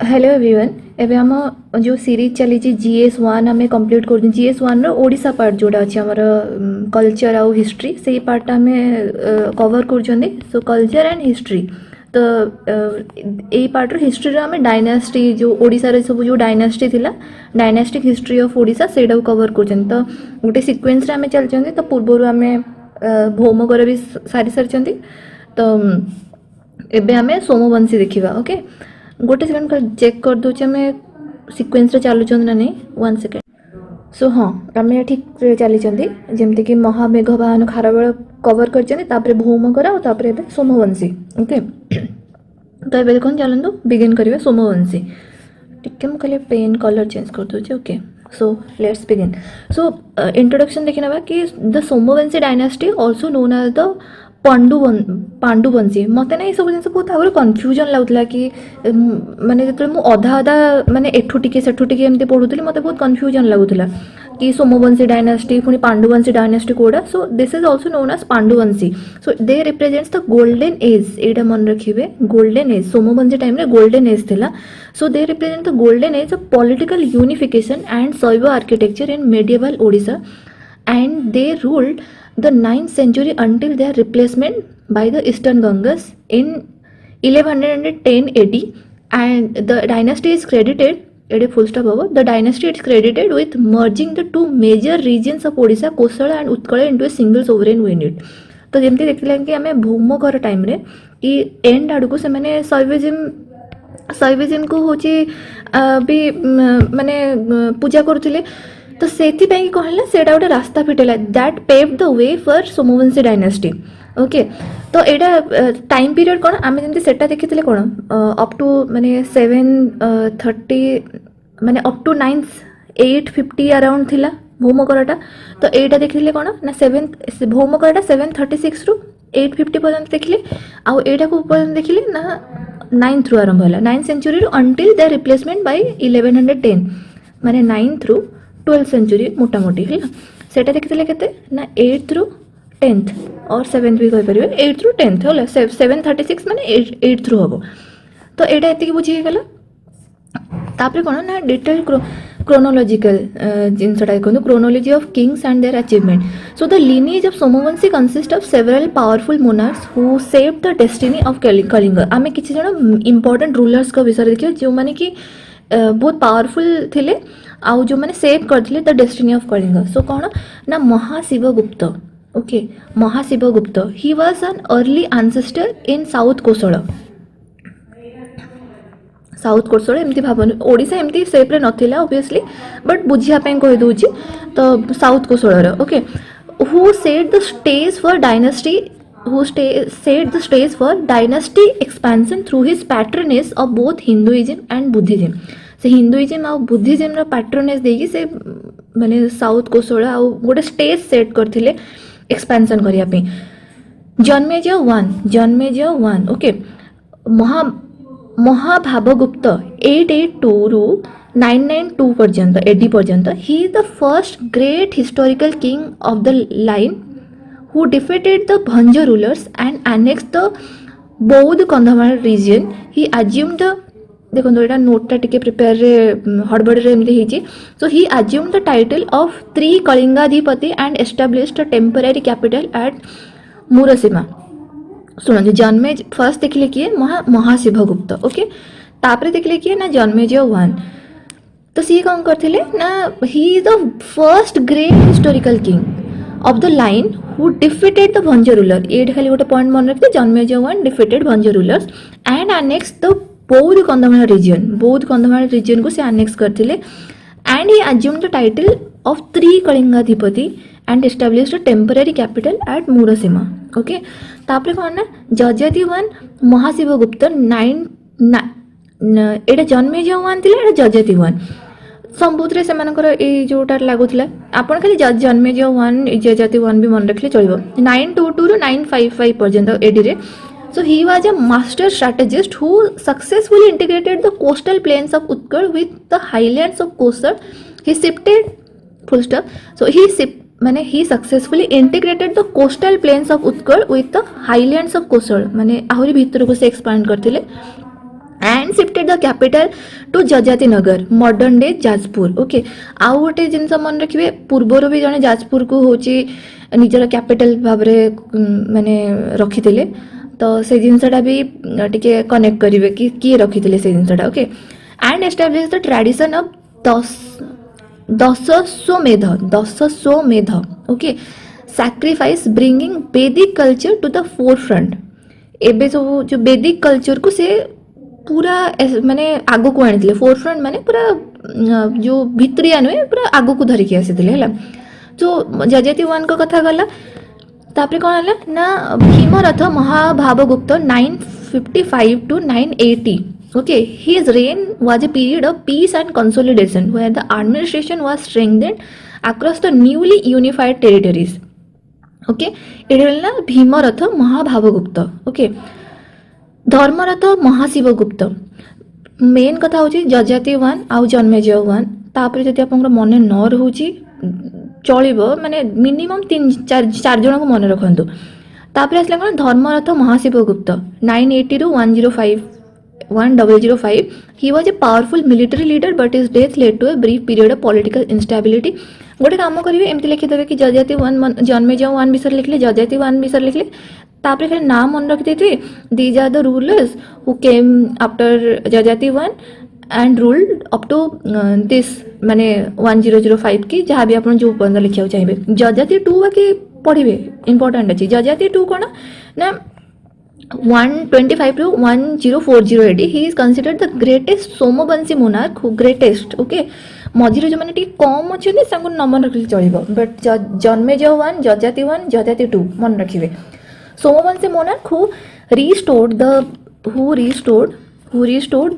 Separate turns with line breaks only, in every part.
Hello everyone. एबे हम जो सीरीज चली GS1 आम कंप्लीट कर GS1 ओडिशा पार्ट जोड़ा अच्छे आमर कल्चर आउ हिस्ट्री से पार्ट आम कवर कर सो कल्चर एंड हिस्ट्री। तो यही पार्ट हिस्ट्री आम डायनास्टी जो ओडिशा सब जो डायनास्टी थिला डायनास्टिक हिस्ट्री ऑफ ओडिशा से कवर कर तो गोटे सिक्वेन्स आम चलते तो पूर्वर आम भौमकर भी सारी सारी तो एबे आम सोमवंशी देखा। ओके गोटे सेकेंड चेक कर दूचे आम सिक्वेन्स चलुं ना नहीं 1 सेकेंड। सो हाँ आम ठीक चली जमीक महामेघ वाहन खारवेल कवर कर भौमकर आउे सोमवंशी। ओके तो ये देखो चलतु बिगिन करेंगे सोमवंशी। टिके मुझे पेन कलर चेंज कर दूचे। Okay so let's begin. So introduction देखी ना कि the Somavanshi dynasty also known as the Panduvanshi. मत ना सब जिन बहुत आगे कन्फ्यूजन लगुला कि माने जो मुझे अधा अधा माने एठू टिके सेठू टिके एमती पढ़ुली मत बहुत कन्फ्यूजन लगुला कि सोमवंशी डायनास्टी पुणी पांडुवंशी डायनास्टी कोड़ा। So this is also known as Panduvanshi. So they represents the golden age. यहाँ मन रखिए गोल्डन एज सोमवंशी टाइम रे गोल्डन एज थिला। So they represent the golden age of political unification and Shaiva architecture in medieval Odisha and they ruled the 9th century until their replacement by the Eastern Gangas in 1110 AD. And the dynasty is credited full stop over the dynasty is credited with merging the two major regions of Odisha Kosala and Utkala into a single sovereign unit. तो जमती देखिला कि आम भौमकर time रे कि and आड़क से मैंने शैविज्म को होची भी माने पूजा करुले। तो से कौन है से गोटे रास्ता फिटेला that pave the way for Somavanshi dynasty. Okay तो यहाँ टाइम पीरियड कौन आम जमी से देखी कौन अप टू माने 730 माने अप टू 850 अराउंड थिला भौमकरटा। तो यहाँ देखिले कौन ना 7 भौमकरटा 736 रु 850 पर्यंत देखिले आउ एटा को पर्यंत देखिले ना 9th रु आरंभ होला 9th सेंचुरी रु अंटिल द रिप्लेसमेंट बाय 1110 माने 9th रु 12th सेंचुरी मोटामोटी है से देखते के ना 8th रु 10th और 7th भी कहीपर 8th रु 10th है 736 माने 8th रु हम। तो यहाँ ये बुझीगला तापर कौन ना डिटेल क्रोनोलॉजिकल जिनसा देखो chronology of kings and their achievement. So the lineage of Somavamshi consist of several powerful monarchs who saved the destiny of Kalinga. आम किसी जन इंपोर्टेंट रूलर्स का विषय देखिए जो मैंने कि बहुत पावरफुल थिले आउ जो मैंने सेव करते the destiny of Kalinga. So कौन ना Mahashivagupta. Okay Mahashivagupta he was an early ancestor in South Kosala एमती भावन ओडिशा एमती सेप्रे नथिला ऑब्वियसली बट बुझियापी कही दूची। तो साउथ कोसलार okay who set the stage for dynasty set the stage for dynasty expansion through his patronage of both Hinduism and Buddhism। से Hinduism और Buddhism patronage देकी से माने साउथ कोसला आउ गोटे स्टेज सेट करथिले एक्सपेंशन करिया पे। जन्मेजय 1 ओके महाभावगुप्त 882 रु 992 पर्यंत एडी पर्यंत he is the first great historical king of the line who defeated the Bhanja rulers and annexed the Bauddh Kandhamar region। He assumed the देखो यहाँ नोटा टिके प्रिपेयर हड़बड़े एमती होती। सो ही assumed the title of Trikalingadhipati and established a temporary capital at मुरसीमा। सुनो जन्मे first देखिले किए Mahashivagupta. Okay तापर देखिले किए ना जन्मेजय 1। तो सी कौन करते ना he is the first great historical king of the line who defeated the Bhanja ruler। ये खाली गोटे पॉइंट मन रखते Janmejay 1 defeated Bhanja rulers and annexed the बौद्ध कंधमाल region। बौद्ध कंधमाल region को से annex करथिले and he assumed the title of Trikalingadhipati and established a temporary capital at Murasima. Okay तापर कौन ना जजति 1 महाशिवगुप्त 9 एटा जन्मेजय 1 थिला एटा जजति 1 संबुद्रे से जोटा लगुला आपन खाली जन्मेजय 1 जजति 1 भी मन रखले चलो 922 रु 955 पर्यंत एडी रे। So he was a master strategist who successfully integrated the coastal plains of Utkal with the highlands of Kosala. He shifted full stop. So he successfully integrated the coastal plains of Utkal with the highlands of Kosal। माने आहुरी भीतर को से expand करथिले and shifted the capital to जजाति नगर modern day Jajpur okay आउ गोटे जिनस मन रखिए पूर्वर भी जने जाजपुर को होची निजर कैपिटल भाबरे माने रखिथिले तो से जिनसटा भी टिके कनेक्ट करिवे कि किए रखिथिले से जिनसटा okay and establish the tradition of Dashashwamedha okay sacrifice bringing Vedic culture to the forefront एबे सब जो वैदिक कल्चर को से पूरा माने आगो को आनी फोरफ्रंट माने पूरा जो भित्रिया नुहे पूरा आगो को धरिकी आसीथिले हैला तो जजाति 1 को कथा गला तापरे कोन हला ना Bhimrath Mahabhavagupta 955 to 980 okay his reign was a period of peace and consolidation where the administration was strengthened across the newly unified territories okay एडल ना भीमरथ महाभावगुप्त ओके धर्मरथ महाशिवगुप्त मेन कथा होची जजाति 1 आउ जन्मेजय 1 तापरे जति आपन मन न रहउची चलिबो माने मिनिमम 3-4 जन को मन रखंतु तापरे असला कोन Dharmarath Mahashivagupta 980 to 1005 he was a powerful military leader but his death led to a brief period of political instability गोटे काम करिवे एमति लिखि देबे कि जजाति 1 जन्मेजय 1 विषय लिखले जजाति 1 विषय लिखले तापरे खाली नाम मन रखि देथि these are the rulers who came after Jajati 1 and ruled up to this माने 1005 की जहाँ भी आपण जो पद लिखिया चाहिए जजाति 2 बाकी पढ़िबे इंपोर्टेंट अछि जजाति 2 कोन ना 125 to 1040 AD he is considered the greatest Somavamsis monarch who greatest okay मझिरे जो माने टी कम अछि ने संग नमन रखले चलिबो बट जन्मेजय 1 जजाति 2 मन रखिबे Somavamsis monarch who restored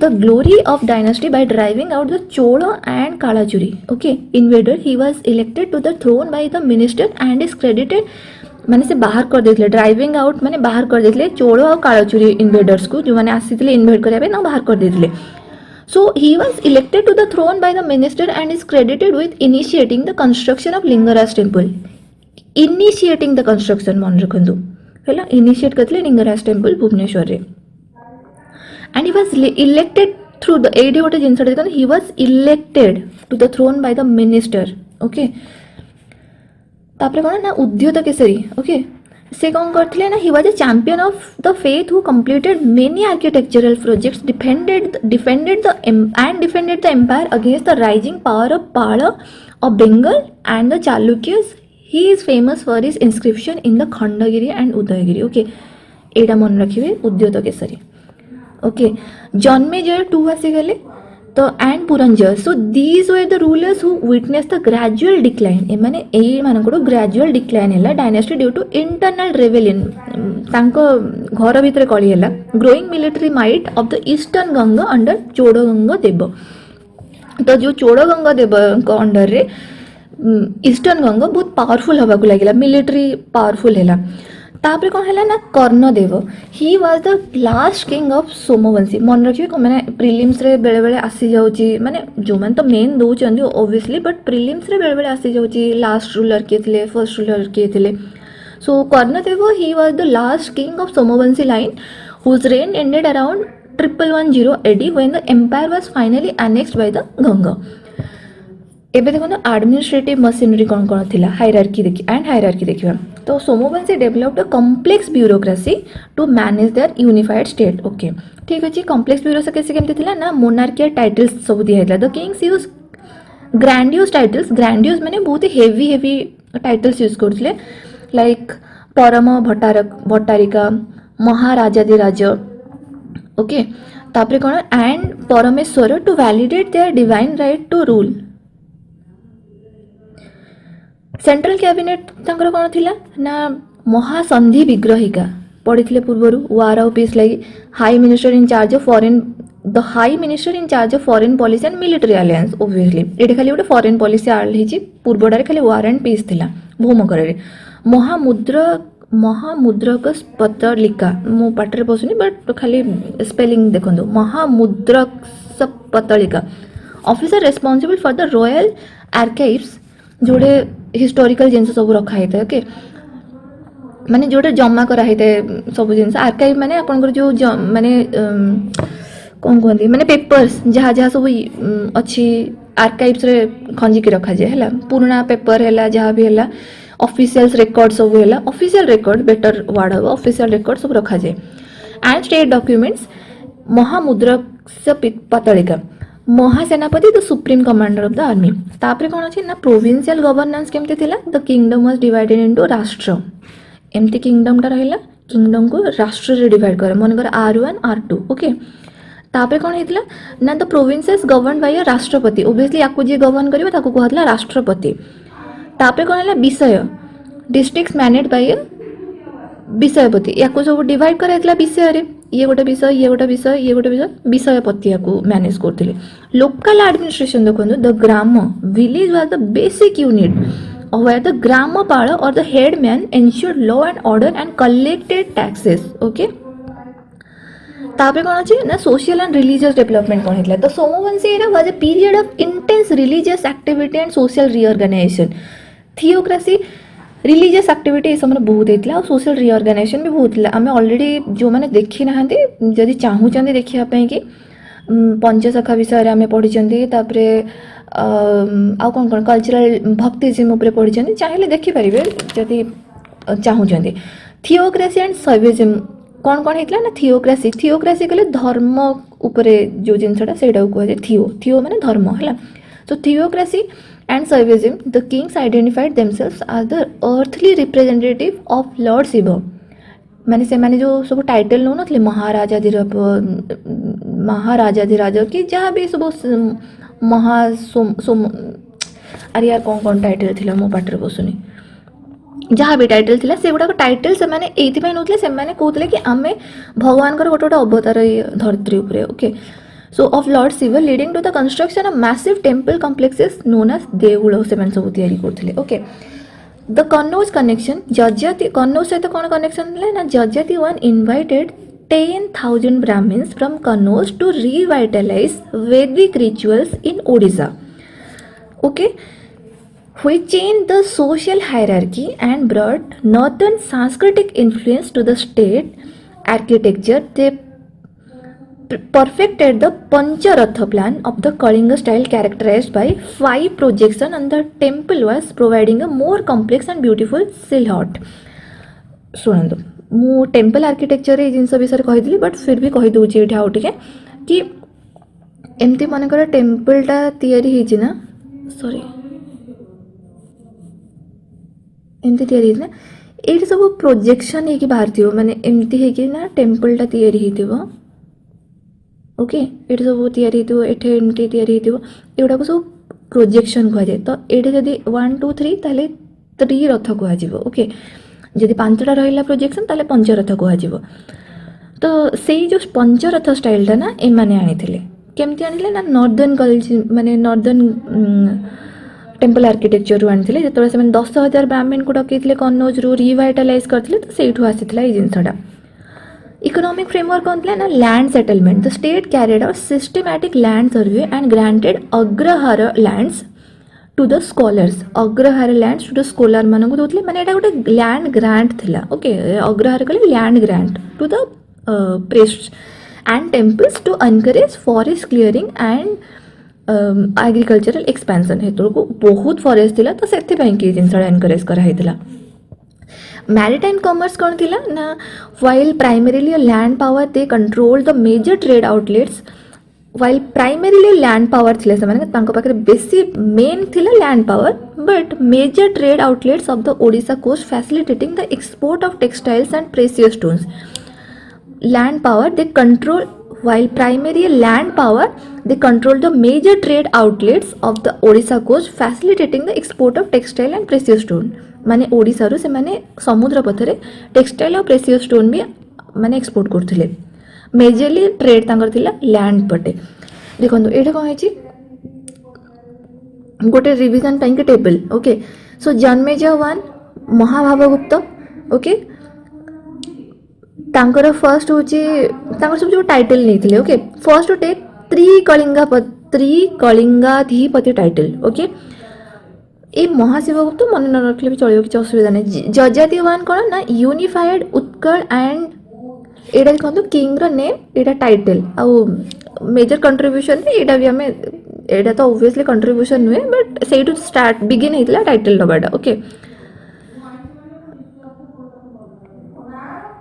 the glory of dynasty by driving out the Chola and Kalachuri okay invader he was elected to the throne by the minister and is credited माने से बाहर कर देथिले ड्राइविंग आउट माने बाहर कर देथिले चोलो और Kalachuri invaders को जो माने आसीथिले इन्वेड करिया पे ना बाहर कर देथिले so he was elected to the throne by the minister and is credited with initiating the construction of Lingaraj temple initiating the construction मन रखंदु हैला इनिशिएट करथिले लिंगराज टेंपल भुवनेश्वर रे and he was elected through the एडी गोटे जिनस देखन he was elected to the throne by the minister okay तापरे कोन ना उद्योत केसरी ओके से कोन करथिले ना he was a champion of the faith who completed many architectural projects defended the empire against the rising power of Pala of Bengal and the Chalukyas he is famous for his inscription in the Khandagiri and Udayagiri okay एडा मन रखिबे Udyota Kesari okay Janamejaya 2 आसी गले तो and Puranjaya so these were the rulers who witness the gradual decline ए माने एई मानकरो ग्रेजुअल डिक्लाइन हैला dynasty due to internal rebellion तांको घर भितर कळी हैला growing military might of the Eastern Ganga under Chodaganga Deva तो जो चोडगंगा देव को अंडर रे ईस्टर्न गंगा बहुत पावरफुल हवा को लागिला मिलिटरी पावरफुल हैला तापरे कोन हैला ना Karnadeva he was the last king of Somavamshi मन रखिए माने प्रीलिम्स रे बेले बेले आसी जाउची माने जो मन तो मेन दो चंदी ऑब्वियसली बट प्रीलिम्स रे बेले बेले आसी जाउची लास्ट रूलर के थिले फर्स्ट रूलर के थिले so Karnadeva he was the last king of Somavanshi line whose reign ended around 1110 AD when the empire was finally annexed by the Ganga एबे देखो ना एडमिनिस्ट्रेटिव मशीनरी कोन कोन थिला हायरार्की देखिबा तो Somavamshi developed a complex bureaucracy to manage their unified state okay ठीक अछि complex bureaucracy केमते थिला ना मोनार्कियल टाइटल्स सब दिया हैला the kings use grandiose titles grandiose माने बहुत हेवी टाइटल्स यूज करथिले लाइक परम भट्टारिका महाराजाधिराज ओके तापरे कोन and Parameshvara to validate their divine right to rule central cabinet तांकर कोन थिला ना महासंधि विग्रहिका पढ़िथिले पूर्वरु वार ऑफ पीस लागि high minister in charge of foreign policy and military alliance obviously एटे खाली गोटे फॉरेन पॉलिसी आल हिची पूर्वडारे खाली वार एंड पीस थिला भूमकर रे महामुद्रक पतलिका मो पाटरे पसुनी बट खाली स्पेलिंग देखंदो Mahamudraka Patalika officer responsible for the royal archives जोड़े हिस्टोरिकल जिनस सब रखा है ओके माने जोड़े जमा करा है सब जिनस आर्काइव माने आपनकर जो माने कौन कहते माने पेपर्स जहाँ जहाँ सब अच्छी आर्काइव्स रे खंजिकी रखा जाए है पुराना पेपर है जहाँ भी है ऑफिशियल रिकॉर्ड सब है ऑफिशियल रिकॉर्ड बेटर वर्ड हम ऑफिशियल रिकॉर्ड सब रखा जाए एंड स्टेट डॉक्यूमेंट्स महामुद्रक पातलिका महासेनापति the supreme commander of the army तापर कौन अच्छी ना प्रोविंशियल गवर्नेंस केमती थिला the kingdom was divided into राष्ट्र एमती किंगडम टा रहिला किंगडम को राष्ट्र रे डिवाइड करे मनकर R1 R2 ओके तापर कौन हेतला ना द प्रोविंसेस गवर्न बाय राष्ट्रपति ओबियसली याकू जे गवर्न करिवो ताकू कहतला राष्ट्रपति तापर कौन हैला विषय डिस्ट्रिक्ट्स मैनेज बाय विषयपति याकू सब डिवाइड कराइतला विषय रे ये गोटे विषय ये गोटे विषय ये गोटे विषय विषयपति याकू मैनेज करथिले लोकल एडमिनिस्ट्रेशन देखो the gram village was the basic unit where the grammapala or the headman ensured law and order and collected taxes okay तापर कौन अच्छे ना सोशल एंड रिलीजियस डेवलपमेंट कौन है तो Somvanshi era was a period of intense religious activity and social reorganisation theocracy religious activity ये समय बहुत होता और सोशल रिऑर्गेनाइजेशन भी बहुत होता आम ऑलरेडी जो मैंने देखी ना जदि चाहूँ देखापी कि पंचसखा विषय आम पढ़ी तापर आउ कौन कौन कल्चरल भक्तिज्म उपर पढ़ी चाहिए देखिपारे जदि चाहूँगी थियोक्रेसी एंड शैविज्म कौन कौन होता ना थियोक्रेसी थियोक्रेसी कहले धर्म उपरे जो जिनसा से कहुए थियो थियो माने धर्म है so theocracy and Shaivism the kings identified themselves as the earthly representative of lord Shiva माने से माने जो सब टाइटल नौ नथले महाराजाधिराज कि जहाँ भी सब महा सोम अरे यार कौन कौन टाइटल थिला मो पाटर बसुनी जहाँ भी टाइटल थिला से गुड़ा टाइटल से माने एथि नौले से माने कहते कि आमे भगवान गोटे गोटे अवतार धरती उपरे okay so of lord Shiva leading to the construction of massive temple complexes known as deul से सब तैयारी करथिले ओके द कन्नौज कनेक्शन जजाति कन्नौज सहित कौन कनेक्शन ना जजाति one invited 10,000 Brahmins from Kannauj to revitalize Vedic rituals in Odisha. Okay, which changed the social hierarchy and brought northern Sanskritic influence to the state architecture. They perfected the Pancharatha plan of the Kalinga style characterized by 5 projections and the temple was providing a more complex and beautiful silhouette. सुनंदु मु temple architecture ये जिनस विषय कही but फिर भी कही दूची ये आउ टे कि एमती मनकर टेम्पलटा तैयारी होइछि ना सॉरी एमती तैयारी ना ये सब प्रोजेक्शन है कि बाहर थी माने एमती है कि ना टेम्पलटा तैयारी होइथिबो ओके ये सब तैयारी होइथिबो एठे एमती तैयारी होइथिबो एगुडा को सब प्रोजेक्शन कह जाए तो ये जदि 1 2 3 ताले 3 रथ कह जिवो ओके जदि 5टा रहा प्रोजेक्शन ताले पंचरथ कह तो से जो पंचरथ स्टाइलटा ना एमाने आनी केमती आनी ना नॉर्दर्न कल्चर माने नॉर्दर्न टेम्पल आर्किटेक्चर रू आनी जो से 10,000 ब्राह्मण को डकई कन्नौज रू रिवाइटालाइज करते तो से आसी जिनसा इकोनॉमिक फ्रेमवर्क कौन था ना land settlement the state carried out systematic land survey and granted agrahara lands to the scholars agrahara lands to the scholar मानक दौले माने एटा गोटे लैंड ग्रांट थिला ओके अग्रहार कहले land grant to the priests and temples to encourage forest clearing and agricultural expansion हेतु को बहुत फॉरेस्ट थिला तो सेति पई के जिनसा एनकरेज करा हेतिला मैरिटाइम कॉमर्स कौन थिला ना while primarily land power they control the major trade outlets while primarily land power थिले से पाखे बेसी मेन थिला land power but major trade outlets of the Odisha coast facilitating the export of textiles and precious stones land power they control while primary land power they control the major trade outlets of the Odisha coast facilitating the export of textile and precious stone माने ओडिशा रो से माने समुद्र पथरे textile और precious stone भी माने export करथिले majorly trade तांकर थिला लैंड पटे देखो ये कौन है गोटे रिविजन के table okay so Janamejaya 1 Mahabhavagupta okay तांकर फर्स्ट होची तांकर सब जो टाइटल नहीं थिले okay first to take Trikalingadhipati title okay ये महाशिवगुप्त मन न रखले भी चलियो किछ असुविधा नहीं जजाति 1 कौन ना यूनिफाइड उत्कल एंड एटा कहतो किंग रो नेम एटा टाइटल आ मेजर कंट्रीब्यूशन एटा भी हमें एटा तो ऑब्वियसली कंट्रीब्यूशन नुहे बट से स्टार्ट बिगिन होता टाइटल दबाटा okay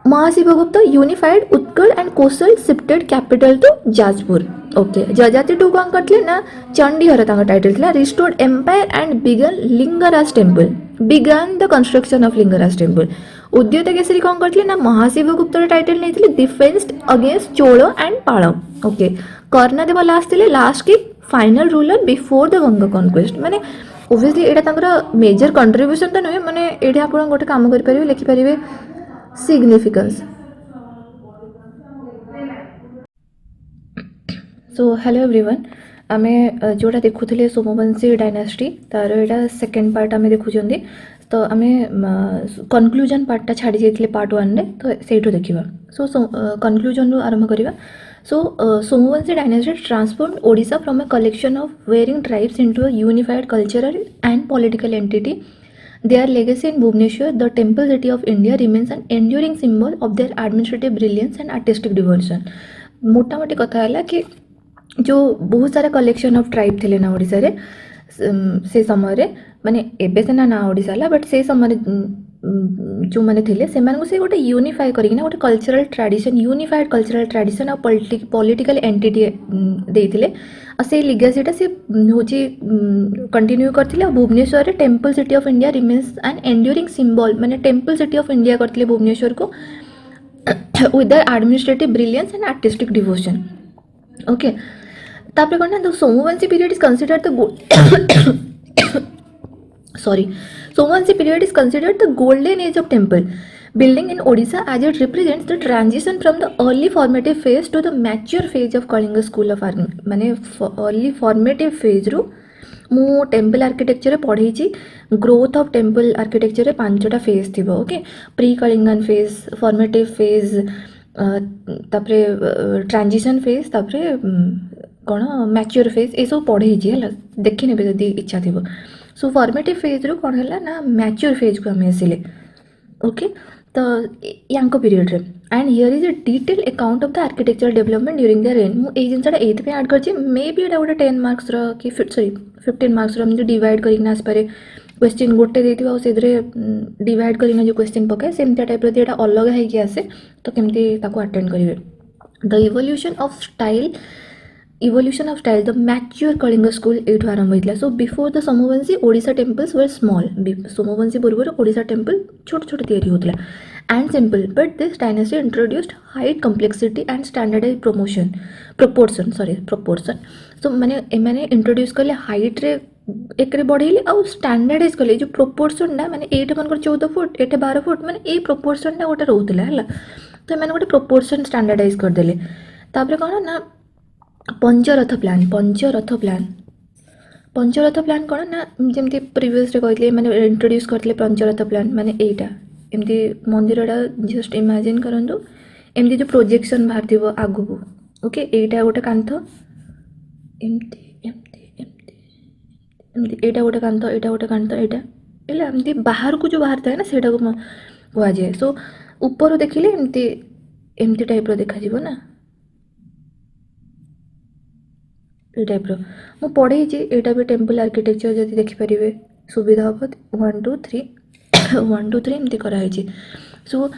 Mahashivagupta unified Utkal and Kosala shifted capital to Jajpur okay Jajati two कौन करते ना चंडीहर टाइटल था restored empire and began Lingaraj temple began the construction of Lingaraj temple Udyota Keshari कौन करते ना महाशिवगुप्त टाइटल नहीं defended against Chola and Pala okay Karnadeva last की final ruler before the Ganga conquest माने ओब्वियसली एटा मेजर कंट्रीब्यूशन तो नुहे माने एठी आपण गोटे काम करि परिबे लिखि परिबे significance. So hello everyone आमे जोटा देखुले सोमवंशी डायनास्टी तार एटा सेकेंड पार्ट आमे देखुचंदी तो आमे कंक्लूजन पार्ट टा छाड़ी जाइतले पार्ट 1 रे तो सेठो देखिबा सो कंक्लूजन रो आरंभ करिबा so Somavamshi dynasty transformed Odisha from a collection of varying tribes into a unified cultural and political entity. Their legacy in Bhubaneswar, the temple city of India, remains an enduring symbol of their administrative brilliance and artistic devotion. मोटा मोटी कथा है कि जो बहुत सारा collection of tribe थे ना ओडिशा रे से समय रे माने एबे से ना ओडिशा बट से समय जो मैंने थे से गोटे यूनिफाई करना गोटे cultural tradition unified cultural tradition और पॉलिटिकल एंटिटी देते से लिगेसीटा से हूँ कंटिन्यू करते Bhubaneswar temple city of India remains an enduring symbol माने टेम्पल सिटी ऑफ इंडिया करते भुवनेश्वर को with their administrative brilliance and artistic devotion okay तापर कौन ना Somavamshi period is considered the Somavamsis period is considered the golden age of temple building in Odisha as it represents the transition from the early formative phase to the mature phase of Kalinga school of architecture. माने early formative phase रू मु temple architecture पढ़ी growth of temple architecture पांचटा phase थी okay pre Kalingan phase formative phase तापरे transition phase तापरे कौन mature phase ये सब पढ़ी है देखी ने जदि इच्छा थी सो फॉर्मेटिव फेज रू कौन है ना मैच्योर फेज को हमें आसिले ओके तो यांको पीरियड रे and here is a detail account of the architecture development during the rain मु ए जिनसा एथि ऐड करछि मे बी एटा गोटे 10 मार्क्स रो कि सॉरी 15 मार्क्स रो हम डिवाइड करिना आस पारे क्वेश्चन गोटे देथिबा और सेदरे डिवाइड करिना जो क्वेश्चन पकाए सेमता टाइप रो एटा अलग है कि आसे तो केमती ताको अटेंड करिवे the evolution of style the mature Kalinga school एठु आरंभ होइतला so before the Somavamshi Odisha temples were small Somavamshi पूर्व ओडिशा टेम्पल छोटे छोटे तैयारी होतला and simple but this dynasty introduced height complexity and standardize proportion so माने इंट्रोड्यूस कले हाइट रे एक रे बढ़ेले आ स्टैंडर्डाइज कले जो प्रोपोर्शन ना माने एटा मनकर 14 फुट एटा 12 फुट माने ए प्रोपोर्शन ना गोटे रहउतला हला तो माने गोटे प्रोपोर्शन स्टैंडर्डाइज कर देले तापर कोन ना पंचरथ प्लान कौन ना जमती प्रिवियस कहते मैंने इंट्रोड्यूस करते पंचरथ प्लान माने एटा एमती मंदिरटा जस्ट इमेजिन करंतु एमती जो प्रोजेक्शन बाहर थी आगु को ओके एटा गोटे कांथ एमती एटा गोटे कांथ एटा गोटे कांथ एटा एला एमती बाहर को जो बाहर था ना सेटा को कह जाए सो ऊपर देखिले एमती टाइप रो देखा जीवो ना ये टाइप रो मु पढ़े एटा भी टेम्पल आर्किटेक्चर जदि देखिपारे सुविधा हम 1 2 3 1 2 3 एमती कराई so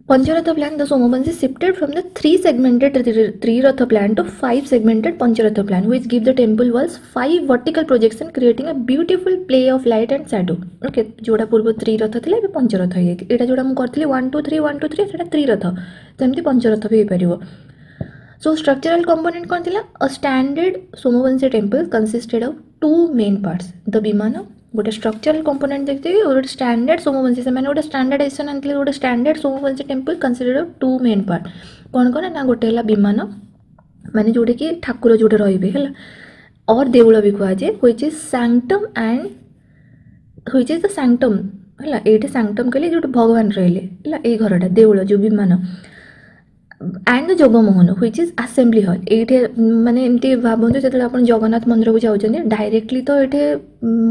pancharatha plan the Somavamshi shifted from the 3 segmented triratha plan to 5 segmented pancharatha plan which give the temple walls 5 vertical projection creating a beautiful play of light and shadow okay जोड़ा पूर्व त्रिरथ थिले बे पंचरथ है एटा जोड़ा मु करथली 1 2 3 1 2 3 सेटा त्रिरथ तेमती पंचरथ भी परिबो So structural component कौन थिला a standard Somavamsis temple consisted of 2 main parts the विमान गोटे structural component देखते हैं और standard Somavamsis मैंने गोटे standardization आनते गोटे standard Somavamsis temple consisted of 2 main part कौन कौन ना गोटे हला विमान माने जोटे कि ठाकुर जोटे रहिबे हला और देउळ भी कुआ जे which is sanctum and which is the sanctum हला एटे sanctum कहले जोटे भगवान रहले हला ए घरटा देउळ जो विमान and the Jagmohan which is assembly hall ये माने एमती भावतु जो आप जगन्नाथ मंदिर को जाऊँ डायरेक्टली तो ये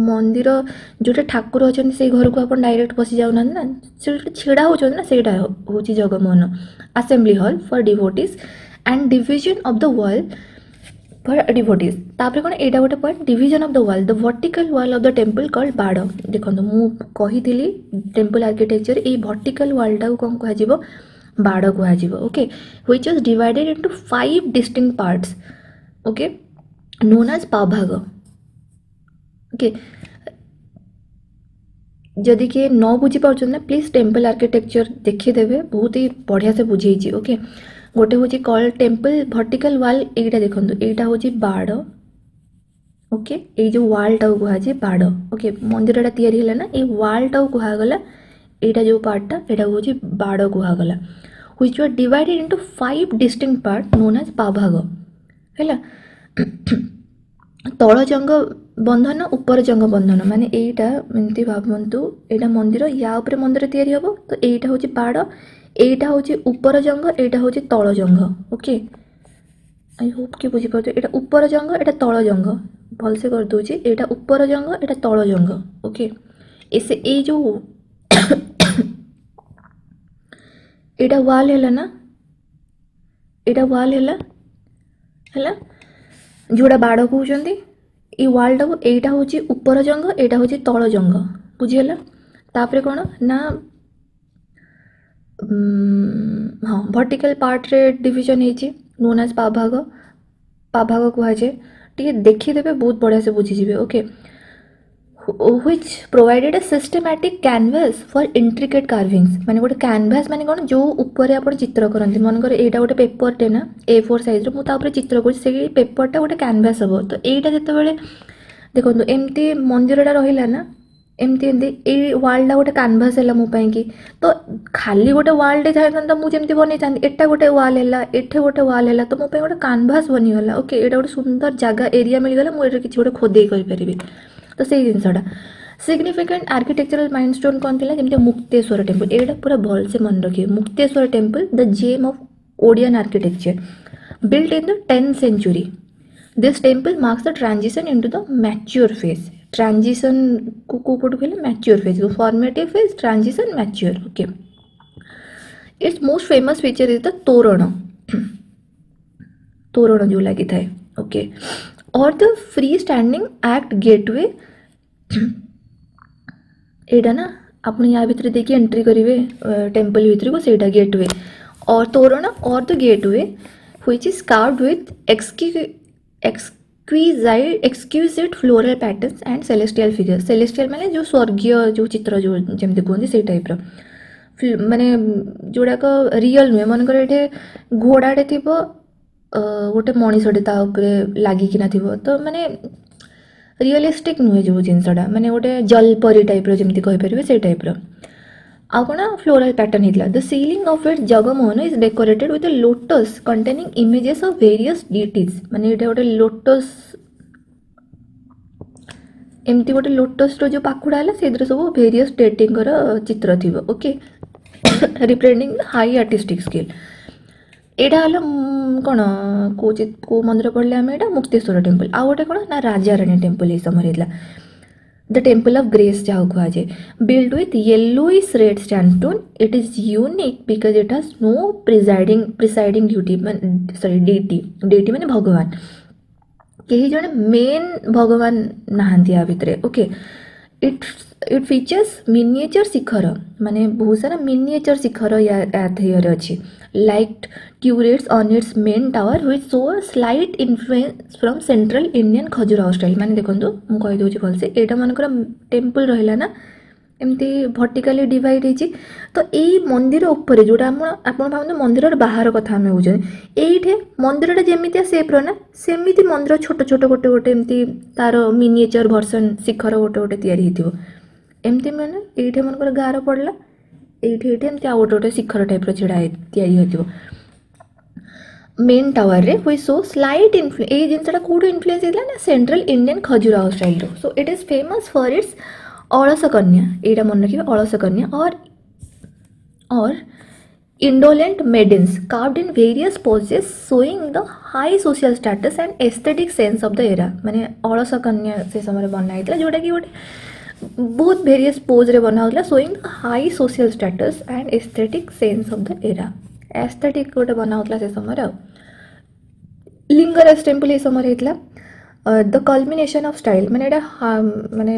मंदिर जोटे ठाकुर अच्छा से घर को आप डायरेक्ट पशि जाऊना ना छेड़ा होना से हूँ Jagmohan assembly hall for devotees and division of the wall for devotees. तापर कौन एटा गोटे point division of the wall, the vertical wall of the temple called bada. देखो मु कही टेम्पल आर्किटेक्चर ए वर्टिकल वॉलटा को कौन कह बाड़ कह. Okay, which was divided into 5 distinct parts. Okay, known as pabhaga. Okay, जदि किए न बुझी पार्छ ना प्लीज टेम्पल आर्किटेक्चर देखिदेवे, बहुत ही बढ़िया से बुझेछि. ओके, गोटे हूँ कल टेम्पल वर्टिकल वाल, एटा देखो एटा हूँ बाड़. ओके, ये जो वालटा को कहुए बाड़. ओके, मंदिरटा तैयारी है ना, ये वालटा को कहगला, एटा जो पार्टटा एटा हूँ बाड़ कहगला. Which were divided into 5 distinct part known as pabhaga. है तल जंग बंधन ऊपर जंग बंधन माने एटा एमती भावतु एटा मंदिर या ऊपर मंदिर तैयारी हम. तो एटा हूँ बाड़, एटा हूँ ऊपर जंग, एटा हूँ तल जंग. ओके, आई होप कि बुझीपार. एटा ऊपर जंग, एटा तल जंग, भलसे कर दूची. एटा ऊपर जंग, एटा तल जंग. ओके, ऐसे ए जो एटा वाल है ना, एटा वाल है जोड़ा बाड़ कहते ये वालटा को एटा हूँ ऊपर जंग, एटा हूँ तल जंग. बुझीगला. तापर कौन ना हाँ वर्टिकल पार्ट रे डिविजन होती नोन एज पाभाग. पाभाग कहुए टी देखीदेवे बहुत बढ़िया से बुझीजे. Okay, which provided a systematic canvas for intricate carvings. माने गोटे कैनवास माने कौन जो ऊपर आप चित्र करते मनकर एटा गोटे पेपरटे ना A4 साइज मुझे चित्र कर पेपरटा गोटे कैनवास हम. तो यहाँ जिते देखो एमती मंदिरटा रहा ना एमती एमती ये वालटा गोटे कैनवास है मोपाई कि. तो खाली गोटे वालटे था मुझे बनई था, एटा गोटे वाल है, एठे गोटे वाल है, तो मोपाई गोटे कैनवास बनीगला. ओके, एटा गोटे सुंदर जगह एरिया मिलगला, मुझे किसी गोटे खोदे करें. तो से जिनसा सिग्निफिकेंट आर्किटेक्चरल माइलस्टोन कौन थी जमी मुक्तेश्वर टेम्पल. एटा पूरा भल से मन रखिए. Mukteshwar temple the gem of Odian architecture built in the 10th century. This temple marks the transition into the mature phase. Transition को पटू कहले mature phase, formative phase, transition, mature. Okay, it's most famous feature is the torana. तोरण जो लगी था. Okay, और the free standing एक्ट gateway. एटा ना आपने या भितर देखिए एंट्री करेंगे टेम्पल भितर को सेटा गेटवे. और तोरण और the gateway which is carved with exquisite floral patterns and celestial figure. Celestial माने जो स्वर्गीय जो चित्र जो जमी कहते से टाइप्र माने जोड़ाक रियल नुहे. मनकर ये घोड़ाटे थी गोटे मनीषटे लगिकिना थी, तो माने रियलिस्टिक नुहे जो जिनसटा माने गोटे जलपरी टाइप्र जमी कहींपर से टाइप्र. आ कौन फ्लोरल पैटर्न होता. The ceiling of it Jagmohan is decorated with a lotus containing images of various deities. माने ये गोटे लोटस एमती गोटे लोटस जो पाखुड़ा है से सब वेरियस डेटिंग चित्र थी. Okay, representing the high artistic skill. एटा हल कौन को मंदिर पढ़ले आम एटा मुक्तेश्वर टेम्पल. आ गोटे कौन ना राजा रानी टेम्पल ये समय होता. द टेम्पल ऑफ ग्रेस जहाँ कहुए build with yellowish red sandstone. It is unique because it has no presiding duty sorry deity माने भगवान. कहीं जड़े मेन भगवान नहांती या भितर. Okay, it features miniature shikhara माने बहुत सारा मिनिएचर शिखर या थियर अच्छी like turrets on its main tower which show a slight influence from central Indian Khajuraho style. माने देखो मुझे कहीदे भलसे एटा मनकर टेम्पल रहा ना एमती भर्टिकाली डिवाइड होती. तो यही मंदिर उपर जोटा आप भावते मंदिर बाहर कथा आम होते ये मंदिरटा जमी सेप्र ना सेमती मंदिर छोट छोट गोटे गोटे एमती तार मिनिएचर भर्सन शिखर गोटे गोटे तैयारी हो एमती मैंने ये मनकर गार पड़ला ये एमती आ गोटे गोटे शिखर टाइप छिड़ा तैयारी हो मेन टावर रे हुई सो स्लाइट ये जिनसा कौट इन्फ्लुएंस होता ना central Indian Khajuraho style. So it is famous for its alasa kanya. यहाँ मन रखिए अलस कन्या और indolent maidens carved in various poses showing the high social status and aesthetic sense of the era. माने अलस कन्या से समय बना होता जोटा कि गोटे बहुत वेरियस पोज रे बना होता showing the high social status and aesthetic sense of the era. Aesthetic गोटे बना होता से समय. लिंगराज टेम्पल ये समय होता द कल्मिनेशन ऑफ स्टाइल माने माने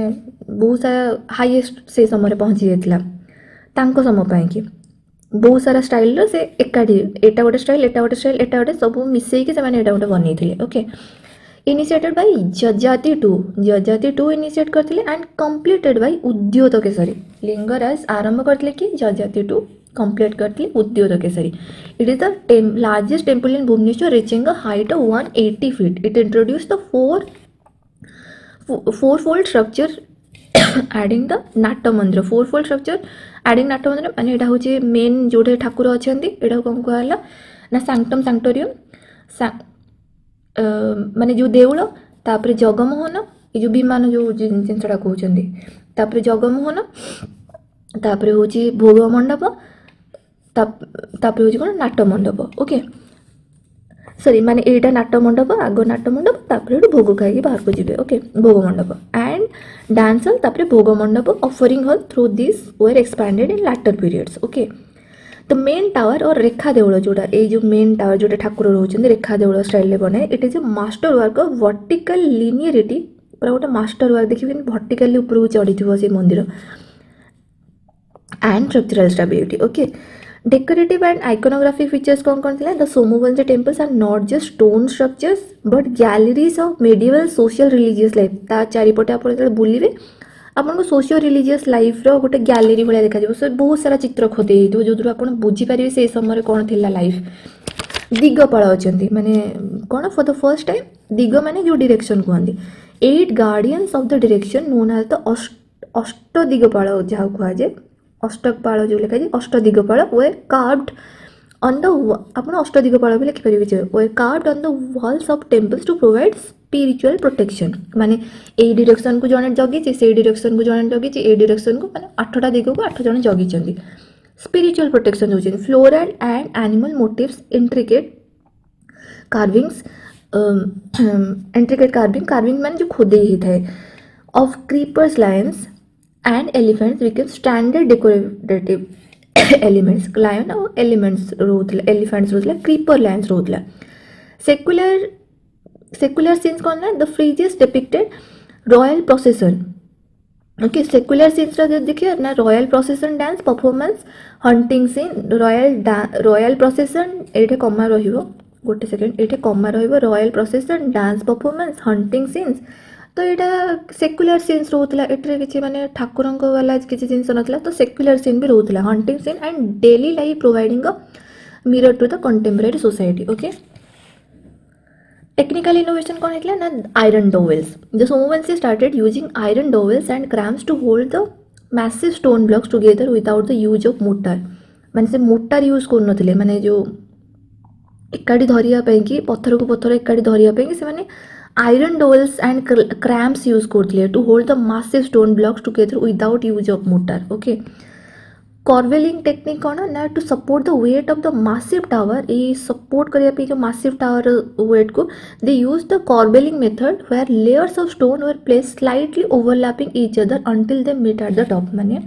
बहुत सारा हाईएस्ट से समय पहुँची जाता समय पाई कि बहुत सारा स्टाइल से एकाठी एटा गोटे स्टाइल एटा गोटे स्टाइल एटा गोटे सब मिसेक से गोटे बनई okay initiated by Jajati two initiate करथिले and completed by Udyota Keshari Lingaraj आरंभ करथिले कि जजाति टू कंप्लीट करथिले Udyota Keshari it is the largest temple in Bhubaneswar reaching a height of 180 feet it introduce the fourfold structure adding the नाट्य मंदिर fourfold structure adding नाट्य मंदिर माने एटा होची मेन जोडे ठाकुर अछंती एटा कोन कहला ना सैंक्टम सैंक्टोरियम माने जो देउल तापर जगमोहन ये जो विमान जो जिनसटा कहउछंती तापर जगमोहन तापर होची भोग मंडप तापर होची कोन नाट्य मंडप ओके सॉरी माने एटा नाट्य मंडप आगो नाट्य मंडप तापर भोग खाई बाहर को जिवे ओके भोग मंडप एंड डांस हॉल तापर Bhoga Mandapa offering hall through this were expanded in later periods okay the main tower or rekha देउल जोटा ये जो मेन टावर जोटा ठाकुर रोचंदी रेखा देउल स्टाइल रे बने it is a master work of vertical linearity पूरा गोटे मास्टर वर्क देखिए वर्टिकली ऊपर चढ़ी से मंदिर and structural stability okay decorative and iconographic features कौन थिला the Somavamshi temples are not just stone structures but galleries of medieval social religious life ता चारिपटे आप बुलिबे आपको सोशियो रिलीजियस लाइफ रो गोटे गैलेरी भाया देखा सो बहुत सारा चित्र खोदे जो जो आप बुझीपारे से समय कौन थी लाइफ दिगपाल अच्छा माने कौन फॉर द फर्स्ट टाइम दिग माने जो डायरेक्शन कहते 8 guardians of the direction known as the ashta digpala जहाँ कहुए अष्टकपाल जो लिखा ashta digpala they carved on the आप अष्ट दिगपाल भी लिखिपारे they carved on the walls of temples to provide spiritual protection माने ए डायरेक्शन को जने जगी से डायरेक्शन को जने जगी ए डायरेक्शन को माने 8टा दिग को 8 जन जगी स्पिरिचुअल प्रोटेक्शन होची floral and animal motifs intricate carvings carving माने जो खोदे ही थे of creepers lions and elephants become standard decorative elements lion और एलिमेंट्स रोथला एलिफेंट्स रोथला क्रीपर लायंस रोथला सेक्युलर सीन्स कौन है the friezes depicted royal procession okay secular scenes देखिए ना royal procession dance performance hunting scene royal procession ये कमा रहिबो गोटे सेकेंड ये कमा रहिबो royal procession dance performance hunting scenes तो यहाँ सेक्युलर सीन्स रोला एटे किसी माने ठाकुर वाला किसी जिन ना तो सेक्युलर सीन भी रोला hunting scene and daily life providing a mirror to the contemporary society okay technical innovation कौन है ना iron dowels the Somavamshi started using iron dowels and cramps to hold the massive stone blocks together without the use of mortar माने से motor use कर माने जो एकाठी धरिया कि पत्थर को पत्थर एकाठी धरिया से माने iron dowels and cramps use करते to hold the massive stone blocks together without use of mortar okay corbelling technique कौन ना to support the weight of the massive tower ये सपोर्ट करने जो मैसिव टावर वेट को they use the corbelling method where layers of stone were place slightly overlapping each other until they meet at the top माने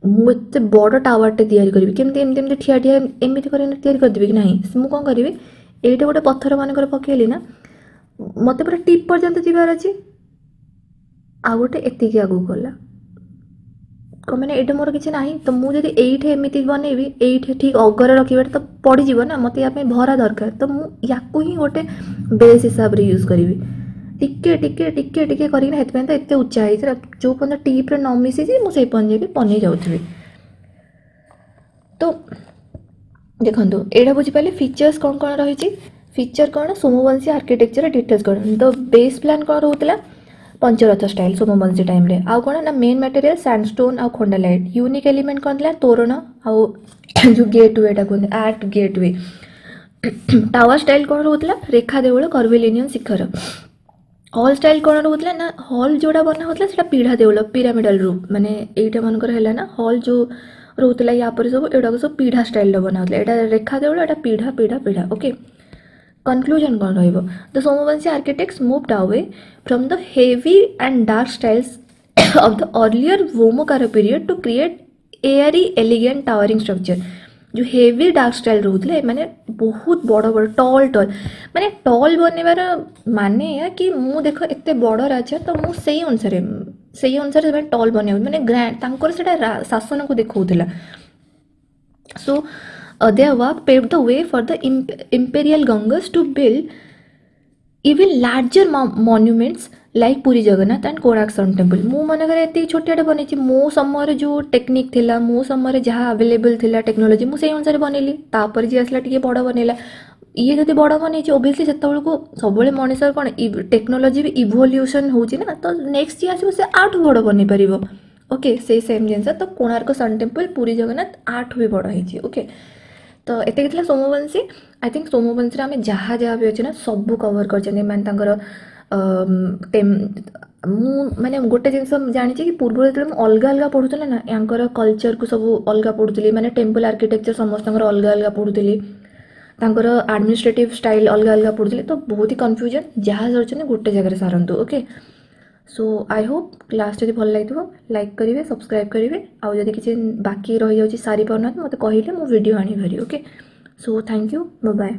मुझे बड़ टावरटे तैयारी करी केमती ठिया ठिया एमती करदेवी कि ना मुझे कौन करी ये गोटे पत्थर मानक पकेली ना मत पूरा टिप पर्यंत जीवार अच्छे आ गोटे एतिक आगू गला मैंने ये मोर किसी ना तो मुझे ये एमती बनैबी ये ठीक अगर रखा तो पड़ज ना मत या भरा दरकार तो मुझे ही गोटे बेस हिसाब से यूज करी टिके टिके टिके टिके करके तो एत उच्चा है जो पर्यटन टीप्रे न मिसी मुझे पर्यटन पनी जाऊथी तो देखो यहाँ बुझीपारे फीचर्स कौन कौन रही फीचर कौन सोमवंशी आर्किटेक्चर डिटेल्स कौन द बेस प्लान कौन रोला पंचरथ स्टाइल सोमवंशी टाइम रे आउ कौन ना मेन मटेरियल सैंडस्टोन आउ खंडालाइट यूनिक एलिमेंट कौन था तोरण आउ जो गेटवेटा कहते आर्ट गेटवे टावर स्टाइल कौन रोला रेखा देउल कर्विलिनियन शिखर हॉल स्टाइल कौन रोला ना हॉल जोड़ा बना होता है पीढ़ा देउल पिरामिडल रूप माने एटा मनकर है ना हॉल जो रोला या सब एटा सब पीढ़ा स्टाइल बना होता है एटा रेखा देउल एटा पीढ़ा पीढ़ा पीढ़ा ओके conclusion कौन रहिबो the Somavamsis architects moved away from the heavy and dark styles of the earlier Vomokara period to create airy elegant towering structure जो हेवी डार्क स्टाइल रोते मैंने बहुत बड़ बड़ टल टल माने टल बनवार माने या कि मु देख एत बड़ राजा तो मुझे अनुसार टल बन मैंने ग्रांड से शासन को देखा सो their work paved the way for the imperial Gangas to build even larger monuments like Puri Jagannath and Konark sun temple मु मनकर एति छोटियाटे बनेछि मो समय जो टेक्निक थिला मो समय जहाँ अवेलेबल थिला टेक्नोलोजी मु सेही अनुसार बनेली तापर जी आसला टिके बड़ बनेला ये जदि बड़ बनेछि ओबियसली सेतबेल को सबले मनुष्य कोन टेक्नोलोजी भी इवोल्यूशन होछि ना तो नेक्स्ट जी आसीबो से आठ बड़ बनै परिबो ओके से सेम जिनस तो कोणार्क सन टेम्पल पुरी जगन्नाथ आठ भी बड़ होइछि ओके तो एत सोमवंशी आई थिंक सोमवंशी आम जहाँ जहाँ भी अच्छे ना सब कवर कर मैंने गोटे जिन जानी कि पूर्व जो अलग अलग पढ़ुला ना यहाँ कल्चर को सब अलग पढ़ुली मैंने टेम्पल आर्किटेक्चर समस्त अलग अलग पढ़ुली एडमिनिस्ट्रेटिव स्टाइल अलग अलग पढ़ुली तो बहुत ही कन्फ्यूजन जहाँ सर गोटे जगह सारतु okay so I hope class जब भल लगे लाइक करेंगे सब्सक्राइब करेंगे आउ जब किसी बाकी रही जाऊँगी सारी पाना मत कहले मु वीडियो आनी भारी okay so thank you bye bye.